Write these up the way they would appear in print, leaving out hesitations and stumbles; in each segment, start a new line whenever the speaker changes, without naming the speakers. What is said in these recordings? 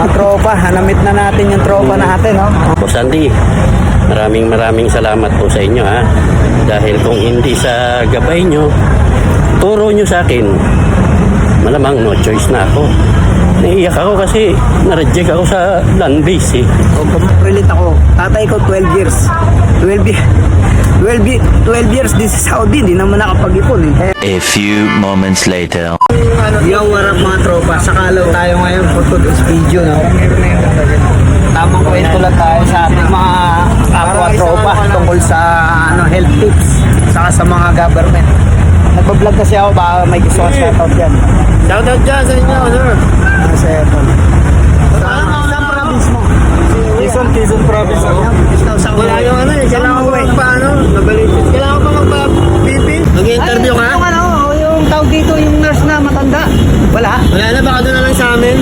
mga tropa. Hanamit na natin yung tropa natin, no?
Boss Andy, maraming salamat po sa inyo ha. Dahil kung hindi sa gabay nyo, turo nyo sa akin, malamang no choice na ako. Naiiyak ako kasi na-reject ako sa land base eh.
O, relate ako. Tatay ko 12 years. 12 years din sa Saudi. Hindi naman nakapag-ipon eh.
A few moments later.
Yo, what up mga tropa? Sakalaw tayo ngayon for today's video, no? Tamang kwento lang tayo sa ating mga kapwa tropa tungkol sa health tips saka sa mga government. Nagbablog kasi ako, baka may gusto ka shoutout dyan.
Shoutout dyan sa inyo, sir.
Sa Eton. Saan province mo?
Quezon province ako. Wala yung ano eh, kailangan ko magpaano, nabalitis. Kailangan ko magpa-BP. Mag-interview ka?
Yung tawag dito, yung nurse na matanda. Wala?
Wala na, baka doon na lang sa amin.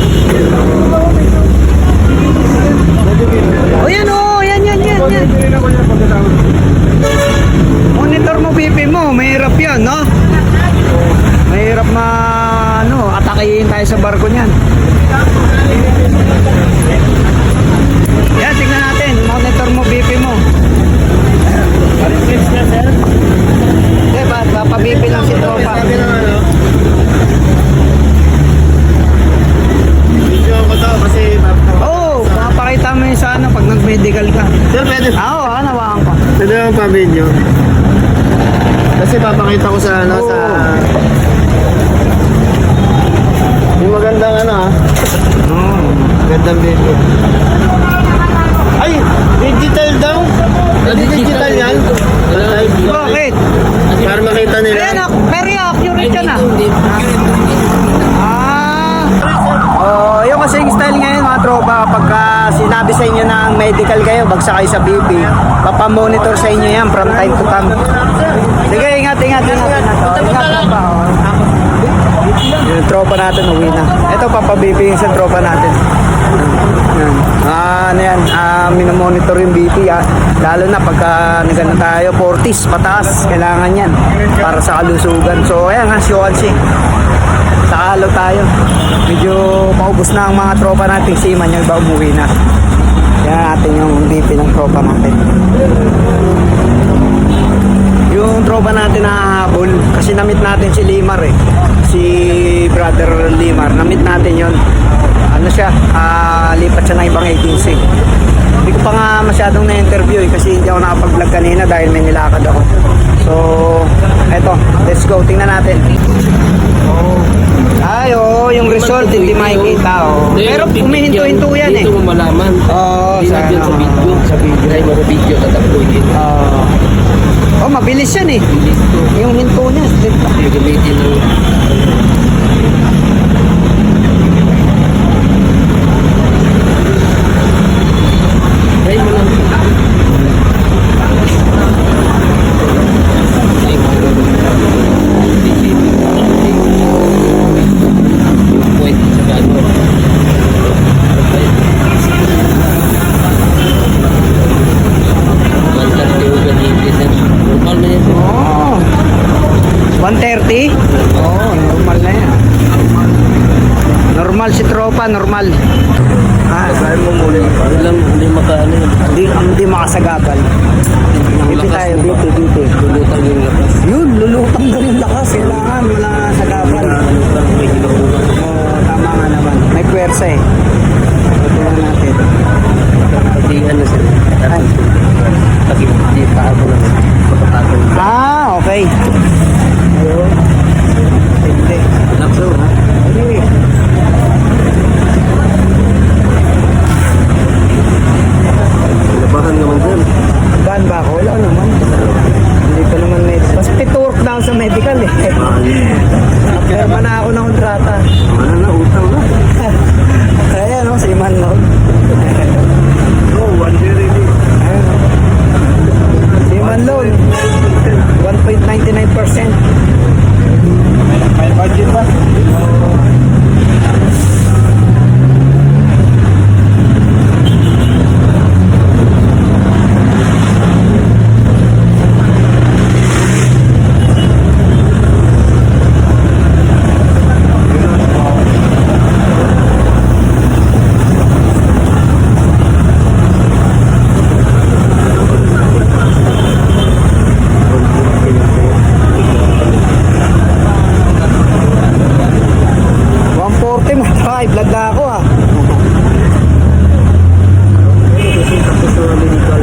O yan o, yan. Monitor mo BP mo, mahirap yan, no? Mahirap atakihin tayo sa barko niyan. Yan, tignan natin, monitor mo BP mo.
Tips na, sir.
Eh, pa-BP lang si tropa.
Sabi ng ano, video ko to kasi
Oo, makapakita mo yun sa pag nag-medical ka.
sir, pwede.
Oo, nawakan ko.
Pwede lang pa-video. Kasi papakita ko sa ano, sa yung magandang ano magandang video. Ay, digital daw. Digital yan.
Bakit?
Para makita nila.
Ayan, very accurate yan yung kasing style ngayon mga tropa, pagka sinabi sa inyo ng medical kayo, bagsak kayo sa BP, papamonitor sa inyo yan from time to time. Sige, ingat. Ingat tropa. Yung tropa natin, uwi na. Ito, papabp yung sa tropa natin. Minomonitor yung BP lalo na pagka nagano tayo 40s pataas, kailangan yan para sa kalusugan. So ayan nga, si Juansi, sakalo tayo, medyo paubos na ang mga tropa nating seaman, yung iba umuwi na. Yan natin yung BP ng tropa natin. Yung tropa natin nahahabol kasi namit natin si Limar si brother Limar, namit natin yon. Lipat siya ng ibang agency. Hindi ko pa nga masyadong na-interview kasi hindi ako nakapag-vlog kanina dahil may nilakad ako. So, eto, let's go, tingnan natin. Yung result hindi makikita pero umihinto-hinto yan
Dito mo malaman.
Sa video.
Try mo video, tatakbo yun.
Mabilis yan yung hinto niya.
Gamitin ng try mo lang. Yung point sa ano. Normal na yan.
130? Normal na yan. Normal si tropa, normal.
Try mo muna. Hindi makaano yun.
Hindi makasagabal. Dito tayo, dito.
Lulutang yung lakas.
Yun, lulutang na yung lakas. Kailangan, wala sagabal. Tama nga naman. May pwersa Tingnan natin.
Pati ano sir. Pati paabo lang.
Okay. Ayun. Hindi.
Lapso ha? Labahan naman dyan.
Gaan ba ako? Wala naman. Hindi pa naman medical. Basta work na ako sa medical Naperma na ako ng kontrata.
Ano na, utang na.
Kaya medical.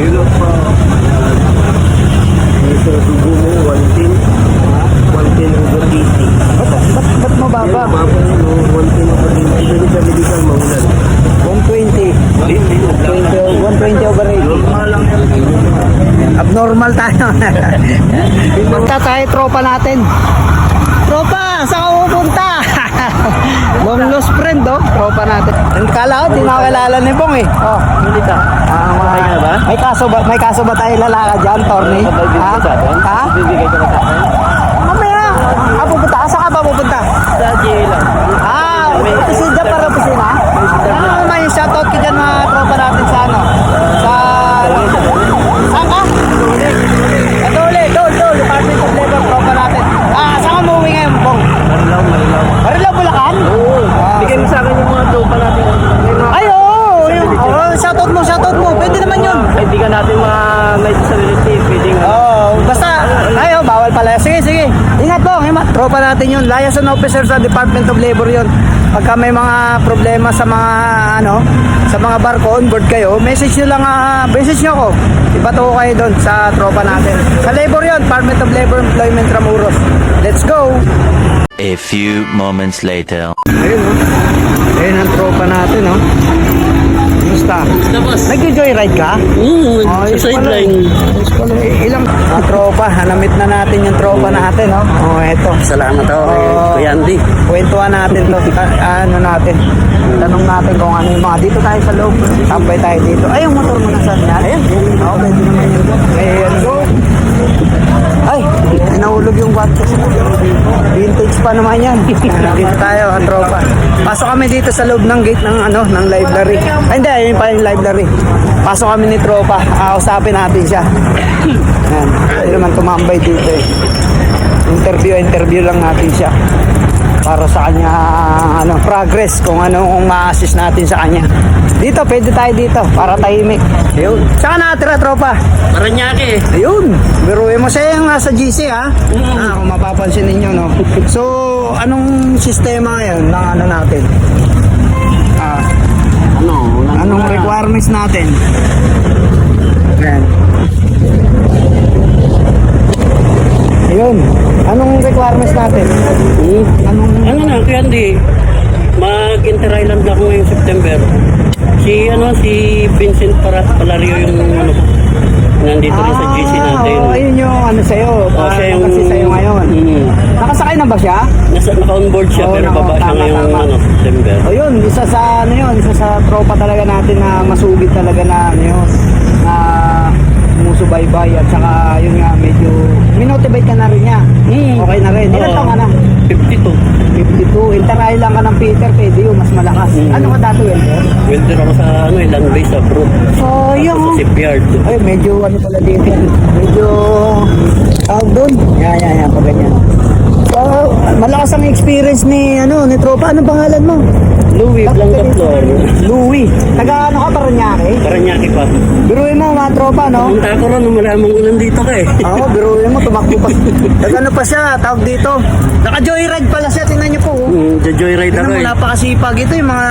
Hello pa. Ito dugo mo 110. 110 over 80. Ba't mababa? Mababa mo 110 over 80. Pwede sa medical mahulan. 120. 120 over 80. Normal lang yan. Abnormal tayo. Punta tayo, tropa natin. Tropa, saan ka pupunta? Long lost friend, oh. Tropa natin. Kala ko, di na kilala ni Pong eh. Oh, hindi ka. May kaso ba tayo lalaka dyan, Torny? Ha? Ha?
Bibigay ko na sa akin.
Mamaya. Pupunta? Saan ka ba pupunta?
Sa jail lang.
Opisina para opisina? May shoutout ka dyan mga tropa natin sa ano? Sa... Saan ka? Dole, Department of Labor, tropa natin. Saan ka umuwi ngayon, Bong?
Marilaw.
Marilaw, Bulacan?
Oo. Bigay mo sa akin yung mga tropa natin.
Ay, oo. Shoutout mo. Pwede naman yun.
Hindi ka natin may sa relative. Pwede nga.
Basta, bawal pala. Sige. Ingat po, tropa natin yun. Liaison officer sa Department of Labor yun. Pagka may mga problema sa mga sa mga barko on board kayo, message nyo ako. Ibato ko kayo doon sa tropa natin. Sa labor yun, Department of Labor Employment Ramuros. Let's go!
A few moments later.
Ayun ang tropa natin, Kumusta?
Tapos,
Nag-joyride ka?
sa sideline.
Ilang tropa, hanamit na natin yung tropa natin, eto.
Salamat ako kay Kuya Andy.
Kwentuhan natin to. Tanong natin kung ano yung mga. Dito tayo sa loob. Tambay tayo dito. Ay, yung motor mo na saan yan? Ayan. Okay, di naman yun. Ayan. Ay, nahulog yung watches. Vintage pa naman yan. Dito tayo, ang tropa. Pasok kami dito sa loob ng gate ng library. Ay, hindi, ayun pa yung library. Pasok kami ni tropa. Usapin natin siya. Ayan. Hindi naman tumambay dito eh. Interview lang natin siya para sa kanya progress kung kung ma-assist natin sa kanya. Dito, pwede tayo dito para tahimik. Ayun. Saan ka nakatira, tropa?
Paranaque.
Ayun. Biruin mo siya yung nasa GC, ha? Kung mapapansin ninyo, no? So, anong sistema ngayon ng natin? Anong requirements natin? Ayan. Ayun. Anong requirements natin?
Ano na, Kuya Andy? Mag-Inter Island ako ngayong September. Si Vincent Palario yung nandito rin sa GC natin.
Ayun yung sa'yo.
Siya yung
kasi sa'yo ngayon. Nakasakay na ba siya?
Naka-onboard siya pero baba siya ngayong September.
Ayun, isa sa tropa talaga natin na masugid talaga na na sumusubaybay at saka yun nga medyo minotivate ka na rin niya. Okay na rin. Ilan taon ka na? 52. Interay lang ka ng Peter, pwede yung mas malakas. Ano ka dati, welder?
Welder ako sa land base abroad.
Sayang.
Sa shipyard.
Ay, medyo pala dito. Medyo doon. Yan, pag ganyan. So, malakas ang experience ni tropa. Anong pangalan mo?
Louis Blancaflor.
Louis. Taga ka, Paranaque?
Paranaque pa.
Biruin mo mga tropa, no?
Punta ko ron nung malamang nandito ka eh.
Oo, biruin mo, tumakbo pa. Pa siya, tawag dito. Naka-joyride pala siya, tingnan niyo po.
Joyride ako eh.
Napakasipag. Ito yung mga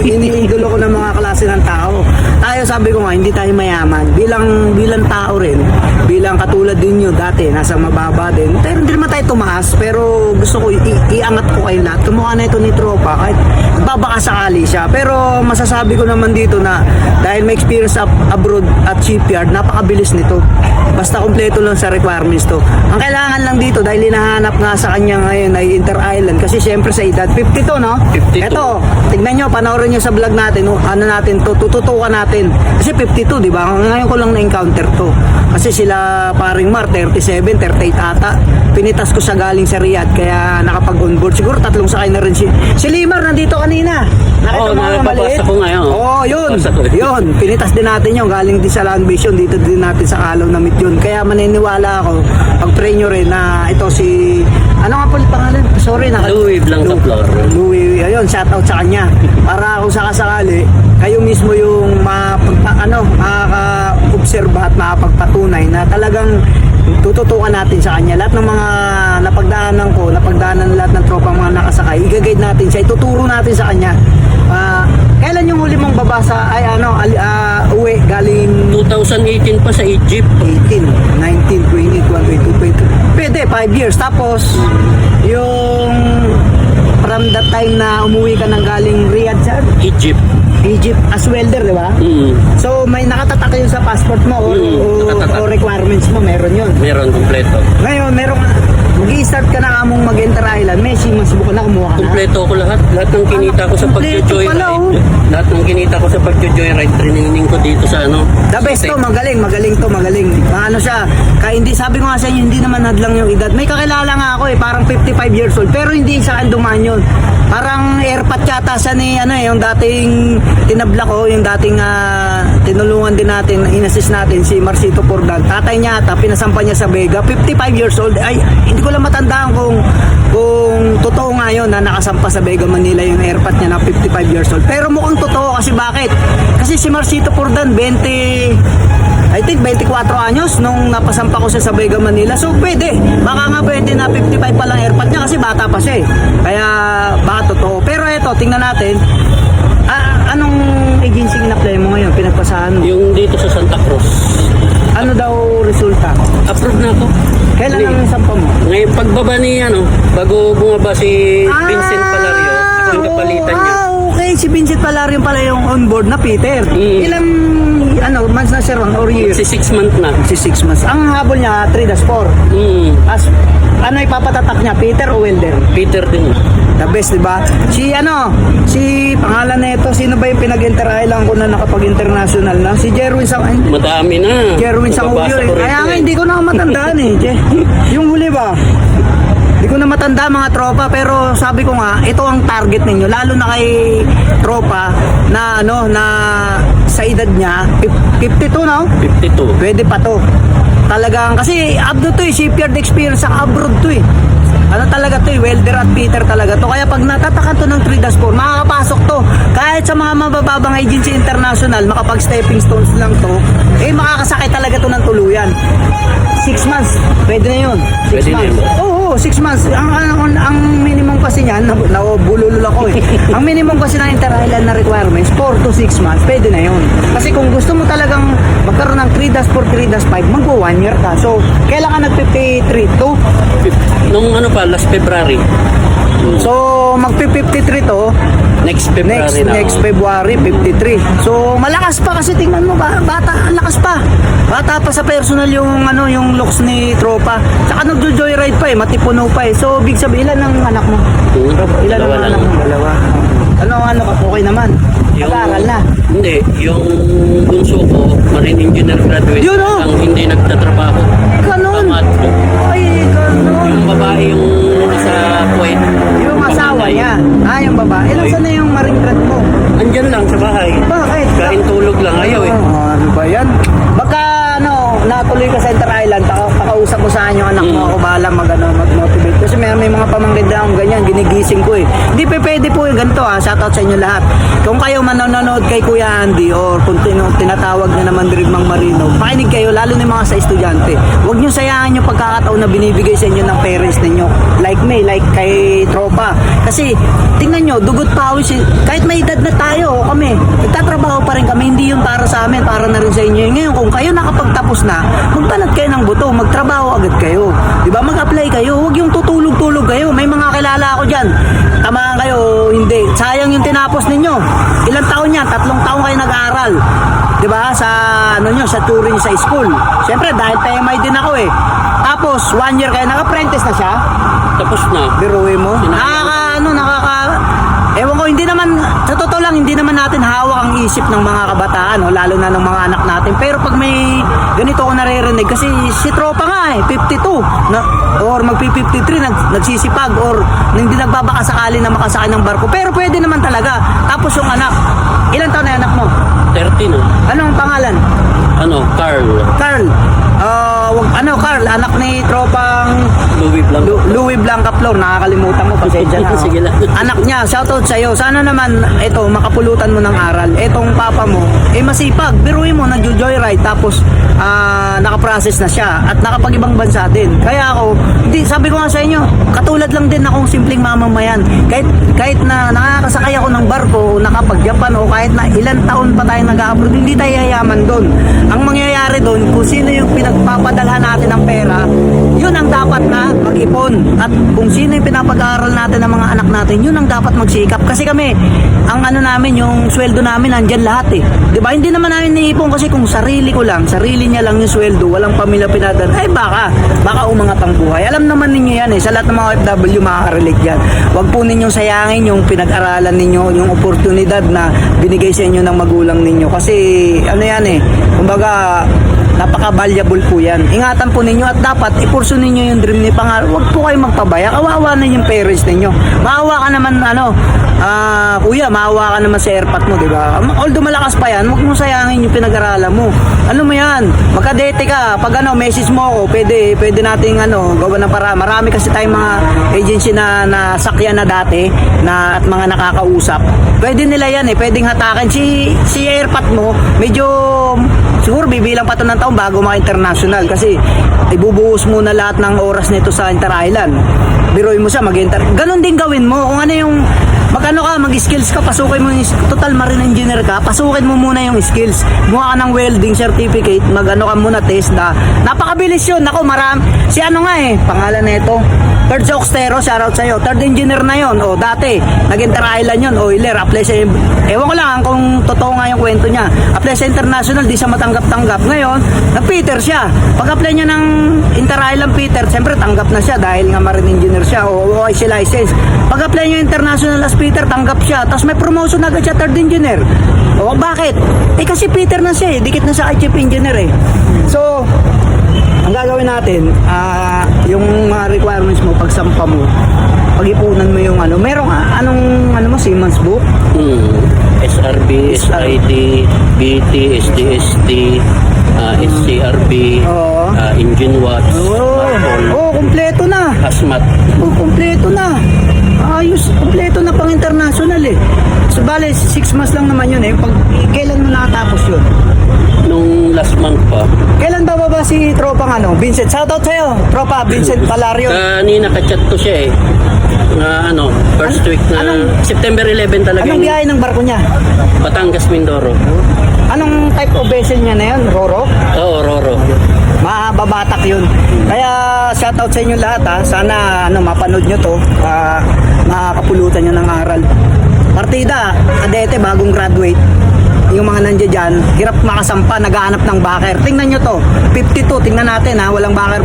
iniidolo ko ng mga klase ng tao. Tayo, sabi ko nga, hindi tayo mayaman. Bilang tao rin, bilang katulad din nyo dati, nasa mababa din. Pero hindi naman tayo tumaas, pero gusto ko iangat ko kayo lahat. Kumukha na ito ni tropa, kahit baka sakali siya. Pero masasabi ko naman dito na dahil may experience abroad at shipyard, napakabilis nito. Basta kompleto lang sa requirements to. Ang kailangan lang dito dahil hinahanap nga sa kanya ngayon ay Inter Island kasi syempre sa edad 52, no?
52.
Ito, tignan nyo, panoorin nyo sa vlog natin, natin to, tututukan natin. Kasi 52, di ba? Ngayon ko lang na-encounter to. Kasi sila paring Mar, 37, 38 ata. Pinitas ko sa galing sa Riyadh kaya nakapag-onboard. Siguro tatlong sakay na rin si Limar nandito kanina.
Oo, napapasa ko ngayon.
Oo, yun. Pinitas din natin yun. Galing din sa Land Vision. Dito din natin sa Kalaw na meet yun. Kaya maniniwala ako, pag-pray nyo rin na ito si... Ano nga pala pangalan? Sorry na.
Louis Blancaflor.
Louis, ayun, shoutout sa kanya. Para kung sakasakali, kayo mismo yung maobserba at makapagpatunay na talagang tututukan natin sa kanya. Lahat ng mga napagdaanan lahat ng tropang mga nakasakay, i-guide natin siya, ituturo natin sa kanya. Kailan yung huli mong babasa uwi galing
2018 pa sa Egypt.
18, 19, 20, 21, 22, 23. Pwede, 5 years. Tapos, yung from that time na umuwi ka ng galing Riyadh sa Egypt as welder, di ba? So, may nakatatak yun sa passport mo
nakatatak.
o requirements mo, meron yun.
Meron kompleto.
Ngayon, mag-i-start ka na among mag-enter island, may masubukan na kumuha ka na.
Kompleto ko lahat. Lahat ng kinita ko sa
Kompleto pala, oh.
pagjo-joyride. Lahat ng kinita ko sa pagjo-joyride, training ko dito sa
The best to, magaling. Ano siya, kaya hindi, sabi ko nga sa inyo, hindi naman hadlang yung edad. May kakilala nga ako parang 55 years old, pero hindi sa akin dumaan yun. Parang airpat yata siya ni, yung dating tinabla ko, yung dating tinulungan din natin, inassist natin si Marcito Pordan. Tatay niya ata, pinasampa niya sa Vega, 55 years old. Ay, hindi ko lang matandaan kung totoo nga yun na nakasampa sa Vega, Manila yung airpat niya na 55 years old. Pero mukhang totoo kasi bakit? Kasi si Marcito Pordan, 24 anyos nung napasampa ko siya sa Vega, Manila. So pwede, baka nga pwede na 55 pa lang airpat niya kasi bata pa siya eh. Kaya baka totoo. Pero eto, tingnan natin. Anong agency in-apply mo ngayon? Pinagpasahan mo?
Yung dito sa Santa Cruz.
Ano daw resulta?
Approve na ako.
Kailan ang sampa mo?
Ngayon, pagbaba ni, bago bumaba si Vincent Palario, ako yung kapalitan niya.
Okay. Si Vincent Palario pala yung on-board na Peter. Ilang months na sir or years?
Si 6 months na.
Si 6 months. Ang habol niya, 3-4. As, ipapatatak niya, Peter o welder?
Peter din.
The best, di ba? Si pangalan na ito, sino ba yung pinag-enter island ko na nakapag-international na? Si Jerwin
Madami na.
Jerwin
Nababasa
Sanguyo.
ko rin
Kaya
to
nga, hindi ko na matandaan eh. Yung huli ba? Hindi ko na matanda mga tropa, pero sabi ko nga, ito ang target ninyo, lalo na kay tropa na sa edad niya, 52 no?
52.
Pwede pa to. Talagang, kasi abroad to eh, shipyard experience sa abroad to eh. Ano talaga to eh, welder at Peter talaga to. Kaya pag natatakan to ng 3-4, makakapasok to. Kahit sa mga mabababang agency international, makapag stepping stones lang to, makakasakay talaga to ng tuluyan. 6 months, pwede na yun. 6
Pwede na
months.
yun.
Oo, 6 months. Ang minimum kasi niyan, nabululol ako eh. Ang minimum kasi ng inter-island na requirements, 4 to 6 months, pwede na yun. Kasi kung gusto mo talagang magkaroon ng 3-4, 3-5, mag-1 year ka. So, kailan ka nag-53 to?
Nung last February.
So, mag-53 to,
Next February
next February 53. So malakas pa kasi tingnan mo bata, ang lakas pa. Bata pa sa personal yung looks ni tropa. Saka nagjo-joyride pa matipuno pa So big sabihin, ilan ang anak mo? Ilan ang anak mo? Dalawa. Ano ka? Okay naman. Nag-aaral na.
Hindi, yung bunso ko, marine engineer graduate.
Yun,
Ang hindi nagtatrabaho.
Ganon.
Tamat.
Ay, ganon.
Yung babae yung sa Kuwait.
Yung asawa niya. Yung babae. Ilan sana yung marine grad mo?
Andyan lang sa bahay.
Bakit?
Kain tulog lang, ayaw eh.
Ano ba yan? Baka natuloy ka sa Inter Island, pakausap mo sa yung anak mo, ako bahala mag-motivate. Kasi may mga pamangkin na akong ganyan, ginigising ko eh. Hindi pwede po yung ganito shoutout sa inyo lahat. Kung kayo manonood kay Kuya Andy or kung tinatawag na naman Dirigmang Marino, pakinig kayo, lalo na yung mga sa estudyante. Huwag nyo sayangin yung pagkakataon na binibigay sa inyo ng parents ninyo. Like me, like kay tropa. Kasi, tingnan nyo, dugot pawis, kahit may edad na tayo, kami, nagtatrabaho pa rin kami, hindi yun para sa amin, para na rin sa inyo. Ngayon, kung kayo nakapagtapos na, magbanat kayo ng buto, magtrabaho agad kayo. Diba? Mag-apply kayo, huwag yung tutulog-tulog kayo. May mga kilala ako dyan. Tamaan kayo, hindi. Sayang yung tinapos ninyo. Ilang taon yan? 3 taon kayo nag-aaral. Diba? Sa sa touring sa school. Siyempre, dahil PMI din ako eh. Tapos, 1 year kayo, nag-apprentice na siya.
Tapos na.
Biruin mo. Ewan ko, hindi naman, sa totoo lang, hindi naman natin hawak ang isip ng mga kabataan, lalo na ng mga anak natin. Pero pag may ganito ko naririnig, kasi si tropa nga 52, or magpi-53, nagsisipag, or hindi nagbabaka sakali na makasakay ng barko. Pero pwede naman talaga. Tapos yung anak, ilan taon na anak mo?
30 na.
Anong pangalan?
Carl.
Carl. Ano, Carl, anak ni tropang
Louis Blanc.
Louis Blanca Flor, nakakalimutan mo, pasensya na.
Sige lang.
Anak niya, shoutout sa'yo. Sana naman, ito, makapulutan mo ng aral. Etong papa mo, masipag. Biruin mo, nag-joyride, tapos nakaprocess na siya at nakapag-ibang bansa din. Kaya ako, sabi ko nga sa inyo, katulad lang din akong simpleng mamamayan. Kahit na nakakasakay ako ng barko, nakapag-Japan, o kahit na ilang taon pa tayo nag-upload, hindi tayo yayaman doon. Ang mangyayari doon, kung sino yung pinagpapadalhan natin ng pera, yun ang dapat na mag-ipon. At kung sino yung pinapag-aaral natin ng mga anak natin, yun ang dapat magsikap. Kasi kami, ang ano namin, yung sweldo namin, nandyan lahat eh. Diba? Hindi naman namin niipon kasi kung sarili ko lang, sarili niya lang yung sweldo, walang pamilya pinadan, ay baka umangat ang buhay. Alam naman ninyo yan eh, sa lahat ng mga OFW makaka-relate yan. Huwag po ninyong sayangin yung pinag-aralan ninyo, yung oportunidad na binigay sa inyo ng magulang ninyo. Kasi ano yan eh, kumbaga, napaka-valuable po yan. Ingatan po ninyo at dapat ipurso ninyo yung dream ni pangarap. Huwag po kayo magpabaya. Kawawa na yung parents ninyo. Maawa ka naman, kuya, maawa ka naman sa airpat mo, di ba? Although malakas pa yan, huwag mo sayangin yung pinag-aralan mo. Ano mo yan? Magka-date ka. Pag message mo ako, pwede nating gawa ng para. Marami kasi tayong mga agency na nasakyan na dati at mga nakakausap. Pwede nila yan eh. Pwedeng hatakin. Si airpat mo, medyo siguro bibilang pa ito ng taon bago maka-international kasi ibubuhos muna lahat ng oras nito sa Inter-Island. Biruin mo siya mag-inter. Ganon din gawin mo. Kung ano yung mag-skills ka, pasukin mo yung total marine engineer ka, pasukin mo muna yung skills. Gumawa ka ng welding certificate, ka muna test na. Napakabilis yun. Ako, si pangalan na ito, Third Oxtero, shoutout sa'yo. Third engineer na yon. O, dati, nag-Inter-Island yun, oiler, apply sa, ewan ko lang kung totoo nga yung kwento niya. Apply sa international, di siya matanggap-tanggap. Ngayon, nag-Peter siya. Pag-apply niya ng Inter-Island Peter, siyempre tanggap na siya dahil nga marine engineer siya o OIC license. Pag-apply niya international as Peter, tanggap siya. Tapos may promotion agad siya, third engineer. O, bakit? Kasi Peter na siya eh. Dikit na siya kay chief engineer eh. So, ang gagawin natin, yung mga requirements mo, pagsampa mo, pag-ipunan mo yung merong mo, Siemens book?
SRB, SID, BT, SDSD, SCRB, engine watch,
kumpleto na.
hazmat.
Kumpleto na. Ayos, kumpleto na pang international eh. So, bale, 6 months lang naman yun eh. Kailan mo nakatapos yun?
Nung last month pa.
Kailan ba si tropang Vincent? Shoutout sa'yo, tropa, Vincent Palario.
Kanina ka-chat ko siya eh. Na first week na September 11 talaga.
Anong biyahe ng barko niya?
Batangas, Mindoro.
Anong type of vessel niya na yun? Roro?
Oo, Roro.
Mababatak yun. Kaya shoutout sa inyo lahat ha. Sana mapanood nyo to. Makakapulutan nyo ng aral. Partida, kadete, bagong graduate. Yung mga nandiyan dyan, hirap makasampa, naghahanap ng backer. Tingnan nyo to, 52, tingnan natin ha, walang backer.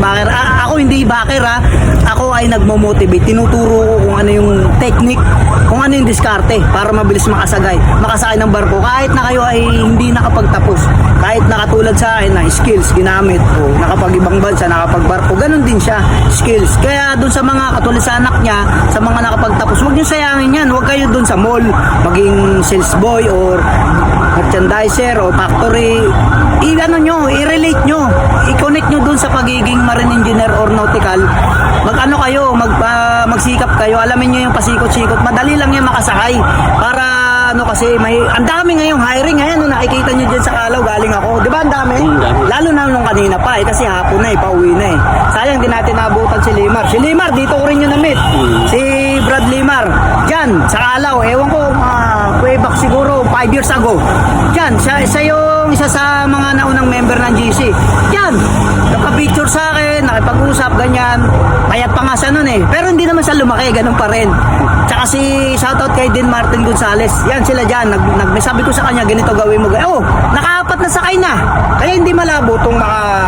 Ako hindi backer ha, ako ay nagmo-motivate, tinuturo ko kung ano yung technique, kung ano yung diskarte para mabilis makasakay ng barko. Kahit na kayo ay hindi nakapagtapos, kahit nakatulad sa akin na skills ginamit ko, nakapag-ibang bansa, nakapagbarko, ganun din siya, skills. Kaya dun sa mga katulad sa anak niya, sa mga nakapagtapos, huwag nyo sayangin yan, huwag kayo dun sa mall, maging sales boy or merchandiser o factory, i-relate nyo, i-connect nyo dun sa pagiging marine engineer or nautical. Magsikap kayo, alamin nyo yung pasikot-sikot, madali lang yung makasakay para kasi ang dami ngayong hiring ngayon, nakikita nyo dyan sa Kalaw, galing ako, di ba ang dami? Lalo na nung kanina pa kasi hapon na pauwi na sayang din natin nabutan si Limar, dito ko rin yun na-meet, si Brad Limar dyan sa Kalaw, ewan ko way back siguro 5 years ago dyan, siya yung isa sa mga naunang member ng GC dyan, nakapicture sa akin, nakipag-usap, ganyan, payat pa nga siya nun pero hindi naman siya lumaki, ganun pa rin. Tsaka si shoutout kay Dean Martin Gonzales, yan sila dyan, sabi ko sa kanya, ganito gawin mo, nakaapat na sakay na, kaya hindi malabo itong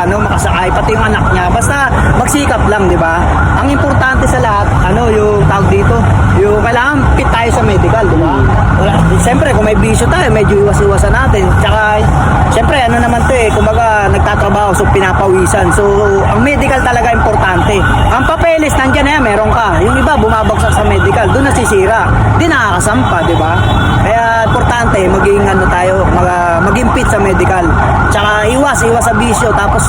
makasakay, pati yung anak niya, basta magsikap lang, di ba? Ang importante sa lahat, yung tawag dito, yung kailangan fit tayo sa medical, di ba? Siyempre, kung may bisyo tayo, medyo iwas-iwasan natin, tsaka, siyempre, naman to kumbaga, nagtatrabaho, so pinapawisan, so, ang medical talaga importante. Ang papeles, nandiyan na yan, meron ka, yung iba, bumabagsak sa medical, doon nasisira, di nakakasampa, di ba? Kaya importante maging tayo, maging fit sa medical. Tsaka iwas sa bisyo. Tapos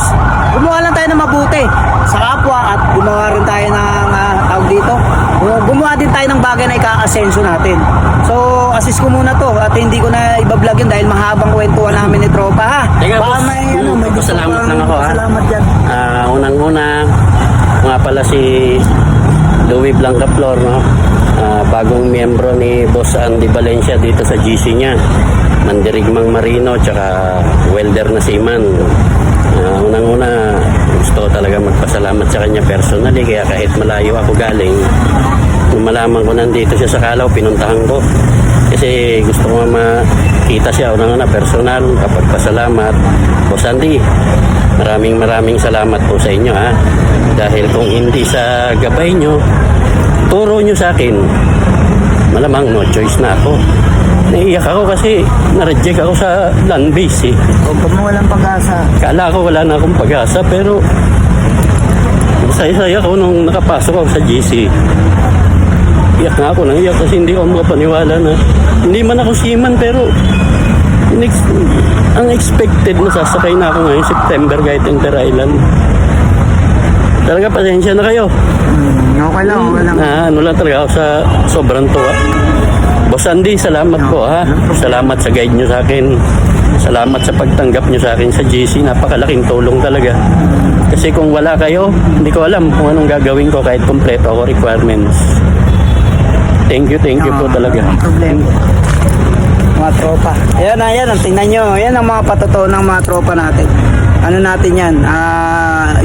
gumawa lang tayo ng mabuti sa kapwa at gumawa rin tayo ng tawag dito. Gumawa din tayo ng bagay na ika-asenso natin. So assist ko muna to at hindi ko na ibablog yun dahil mahabang kwentuhan namin ni tropa ha.
Teka,
Baka
boss,
may may gusto
pasalamat
kang
lang ako, ha?
Salamat dyan.
Unang-una, nga pala si Louie Blanca Flor, no? Bagong miyembro ni Boss Andy Valencia dito sa GC niya. Mandirigmang Marino, tsaka welder na seaman. Unang-una, gusto ko talaga magpasalamat sa kanya personally, kaya kahit malayo ako galing, nung malaman ko nandito siya sa Calao, pinuntahan ko. Kasi gusto ko makita siya, unang-una personal, kapag pasalamat. Boss Andy, maraming salamat po sa inyo ha. Dahil kung hindi sa gabay nyo, turo nyo sa akin, malamang no choice na ako. Naiiyak ako kasi na-reject ako sa land base eh.
Huwag mo walang pag-asa.
Kala ko wala na akong pag-asa pero saya-saya ako nung nakapasok ako sa GC. Iyak nga ako, naiyak kasi hindi ako makapaniwala na hindi man ako seaman pero unexpected na sasakay na ako ngayon September kahit Inter Island. Talaga pasensya na kayo.
Okay lang.
Ano lang talaga ako sa sobrang tuwa. Boss Andy, salamat po ha. Salamat sa guide nyo sa akin. Salamat sa pagtanggap nyo sa akin sa GC. Napakalaking tulong talaga. Kasi kung wala kayo, hindi ko alam kung anong gagawin ko kahit kompleto ako requirements. Thank you po talaga.
Problema. Mga tropa. Ayan, tingnan nyo. Ayan ang mga patotoo ng mga tropa natin. Ano natin yan?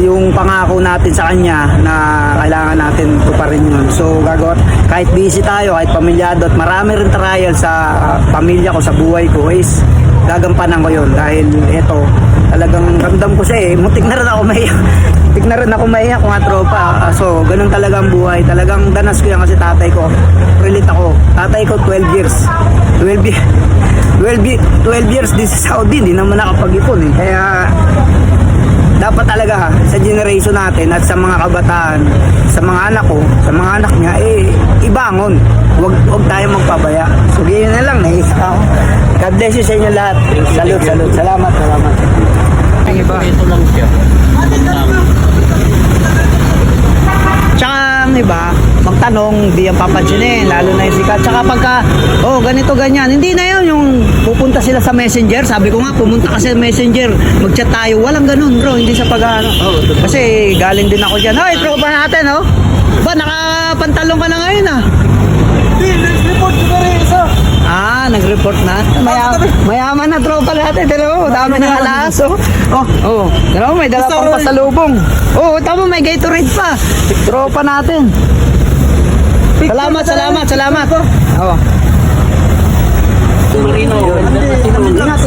Yung pangako natin sa kanya na kailangan natin tuparin yun. So gagawin, kahit busy tayo, kahit pamilyado at marami rin trial sa pamilya ko, sa buhay ko is gagampanan ko yun. Dahil ito, talagang ramdam ko siya eh. Muntik na rin ako maiyak mga tropa. So ganun talaga ang buhay. Talagang danas ko yan kasi tatay ko. Relate ako. Tatay ko 12 years 12 years din sa Saudi, hindi naman nakapag-ipon eh. Kaya dapat talaga sa generation natin at sa mga kabataan, sa mga anak ko, sa mga anak niya, ibangon. Huwag tayo magpabaya. So ganyan na lang, naiisa ako. God bless you sa inyo lahat. Salute. Salamat.
Ito lang siya.
Tsaka iba, magtanong, di ang papansinin, lalo na yung sikat. Tsaka pagka, ganito, ganyan. Hindi na yun yung pupunta sila sa messenger. Sabi ko nga, pumunta ka sa messenger, mag-chat tayo. Walang ganun bro, hindi sa pag-ano. Kasi galing din ako dyan. Hoy, tropa natin, oh. Ba, nakapantalong ka na ngayon, ah.
Hindi, nag-report ko na rin isa.
Nag-report na. Mayaman na tropa natin. Dalawa, dami na alas, oh. Dalawa, may dala pang pasalubong. Tama, may Gatorade pa. Tropa natin. Salamat.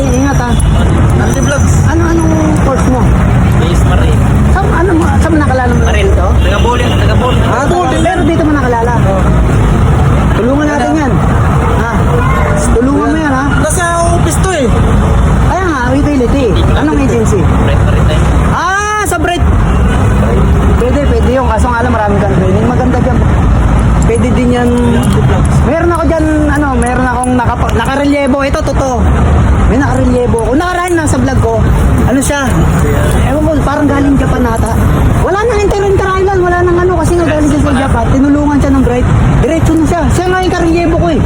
Ingat ha.
Anti-vlogs.
Anong course mo?
Base Marine.
Saan mo nakalala mo?
Marine to? Taga-bowling.
Pero dito mo nakalala. Tulungan natin yan. Tulungan mo yan ha.
Nasa office to eh.
Kaya nga, utility. Anong agency?
Bright Marine tayo.
Sa Bright. Pwede yung kaso nga alam marami kang training. Maganda dyan. Pwede din yan. Meron ako dyan, meron akong nakarelyebo. Ito, totoo. May nakarelyebo ako. Nakaraan lang sa vlog ko. Ano siya? Ewan ko, parang galing Japan nata. Wala nang Inter Island. Wala nang kasi nga galing siya sa Japan. Tinulungan siya ng Bright. Diretso na siya. Siya nga yung karelyebo ko eh.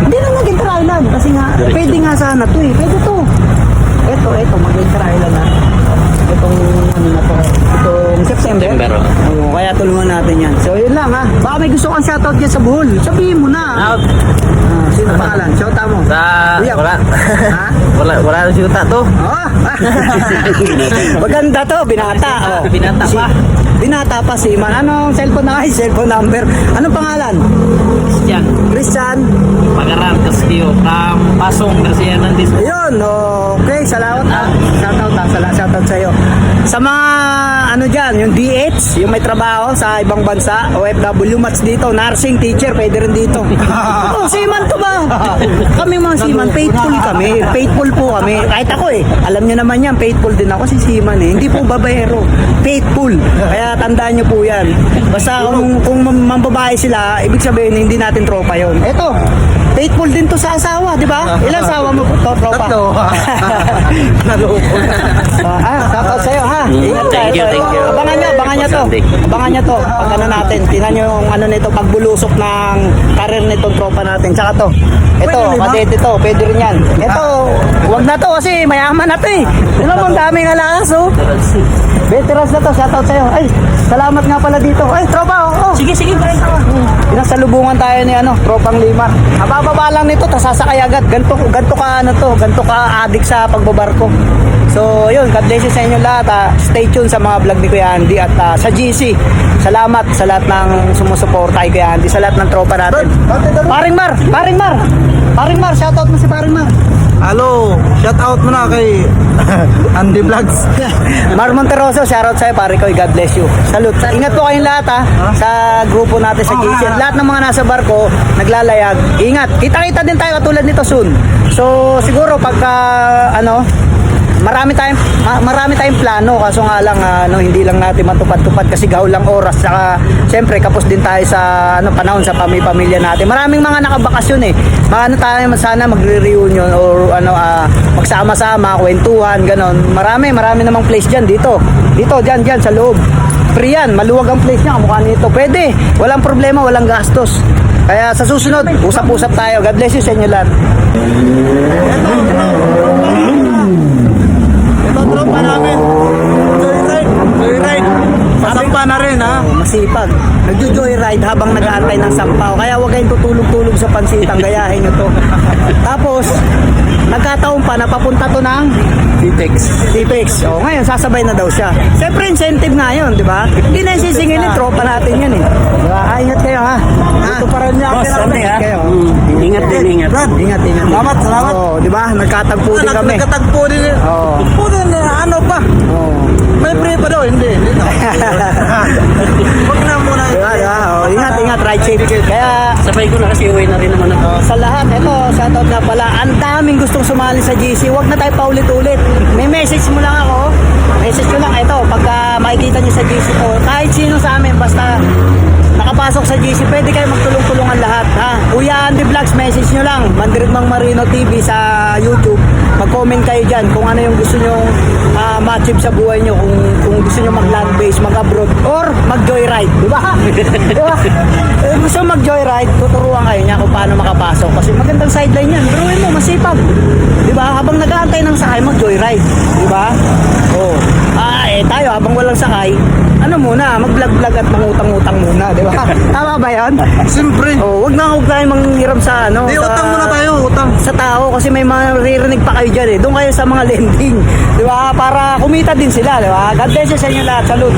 Hindi lang nag-Inter Island. Kasi nga, pwede nga sana to eh. Pwede to. Ito, mag-Inter Island na. Itong September. Kaya tulungan natin yan. So yun lang ha. Baka may gusto kang shoutout dyan sa Bohol. Sabihin mo na. Sino pangalan? Shoutout mo.
Wala.
Ha?
Wala na siya to.
Maganda to, binata.
Binata pa.
Binata pa si Man. Anong cellphone na? Cellphone number. Anong pangalan? Christian.
Pagaran, Castillo. Pasong, Garcia Hernandez.
Ayun, okay. Salamat ha. Shoutout sa'yo. Sa mga dyan, yung DH, yung may trabaho sa ibang bansa, OFW, match dito, nursing teacher, pwede rin dito. Seaman to ba? Kami mga seaman, faithful kami. Faithful po kami. Kahit ako alam nyo naman yan, faithful din ako si seaman Hindi po babaero. Faithful. Kaya tandaan nyo po yan. Basta kung mambabae sila, ibig sabihin hindi natin tropa yon. Eto, faithful din to sa asawa, di ba? Ilan asawa mo po, tropa?
Tatlo. Naloko.
Shoutout sa'yo, ha? Ingat ka.
Thank you,
Ito,
thank you.
Abangan nyo to.
Sunday.
Abangan nyo to. Pag ano natin, tingnan nyo yung ano nito, pagbulusok ng karir nitong tropa natin. Tsaka to. Ito, kadete to. Pwede rin yan. Ito, wag na to kasi mayaman na to eh. Tingnan mo, ang daming alakas, oh. Veterans na to. Shoutout sa'yo. Ay, salamat nga pala dito. Ay, tropa, oh.
Sige, sige, bro.
Pinasalubungan tayo ni tropang Limar. Abababa lang nito, tas sasakay agad. Ganto ka adik sa pagbabarko. So, yun, God bless you sa inyo lahat. Stay tuned sa mga vlog ni Kuya Andy at sa GC. Salamat sa lahat ng sumusuporta kay Kuya Andy, sa lahat ng tropa natin. Paring Mar, shoutout mo si Paring Mar.
Hello, shout out mo na kay Andy Vlogs.
Mar Monteroso, shoutout sa'yo, pare ko. God bless you. Salute. Ingat po kayong lahat sa grupo natin sa GC. At lahat ng mga nasa barko, naglalayag. Ingat. Kita-kita din tayo katulad nito soon. So, siguro pagka, marami tayong plano, kaso nga lang hindi lang natin matupad-tupad kasi gahol lang oras. Saka syempre kapos din tayo sa panahon sa pamilya natin. Maraming mga nakabakasyon eh. Tayo sana magre-reunion or magsama-sama, kwentuhan, ganon. Marami namang place diyan dito. Diyan sa loob. Free yan, maluwag ang place niya, kamukha nito. Pwede, walang problema, walang gastos. Kaya sa susunod, usap-usap tayo. God bless you sa inyo lahat.
Ito tropa namin. Joyride. Pasampa na rin ha.
Masipag. Nagjo-joyride habang nag-aantay ng sampaw. Kaya huwag kayong tutulog-tulog sa pansitang. Gayahin nyo to. Tapos, nagkataon pa na papunta to ng Tipex. O, ngayon, sasabay na daw siya. Siyempre, incentive nga yun, di ba? Hindi na sisingilin, tropa natin yan eh. Diba? Ingat kayo ha. Ito pa rin niya.
Boss, Sunday, ha?
Kayo.
Ingat din, ingat.
Ingat.
Salamat.
Oo, di ba? Nagkatagpo din kami.
Nagkatagpo din.
Oo.
Puto na ano pa.
Oo.
May free pa daw. Hindi na. Huwag na muna.
Diba? Oh, ingat, ride safe. Kaya,
Sabay ko na kasi uwi na rin naman ako.
sa lahat, ito, shoutout na pala. Ang daming gustong sumali sa GC. Huwag na tayo paulit-ulit. May message mo lang ako. Message ko lang. Ito, pagka makikita nyo sa GC to, kahit sino sa amin, basta nakapasok sa GC, pwede kayo magtulong-tulungan lahat. Ha? Kuya Andy Vlogs, message nyo lang. Mandrid Mang Marino TV sa YouTube. Mag-comment kayo dyan kung ano yung gusto nyo ma-achieve sa buhay nyo. Kung gusto nyo mag-land base, mag-abroad, or mag-joyride. Diba? Diba? Gusto mag-joyride, tuturuan kayo niya kung paano makapasok. Kasi magandang sideline yan. Pero mo, masipag. Diba? Habang nag-aantay ng sakay, mag-joyride. Diba? Oh. Tayo, habang walang sakay, mag-vlog-vlog at mangutang-utang muna. Diba? Tama ba yun?
Siyempre.
Oh, wag tayo manghiram sa
Di,
sa-
utang muna tayo. Utang.
sa tao kasi may maririnig pa kayo dyan eh. Doon kayo sa mga lending. Di ba? Para kumita din sila. Di ba? God bless you sa inyo lahat. Salute.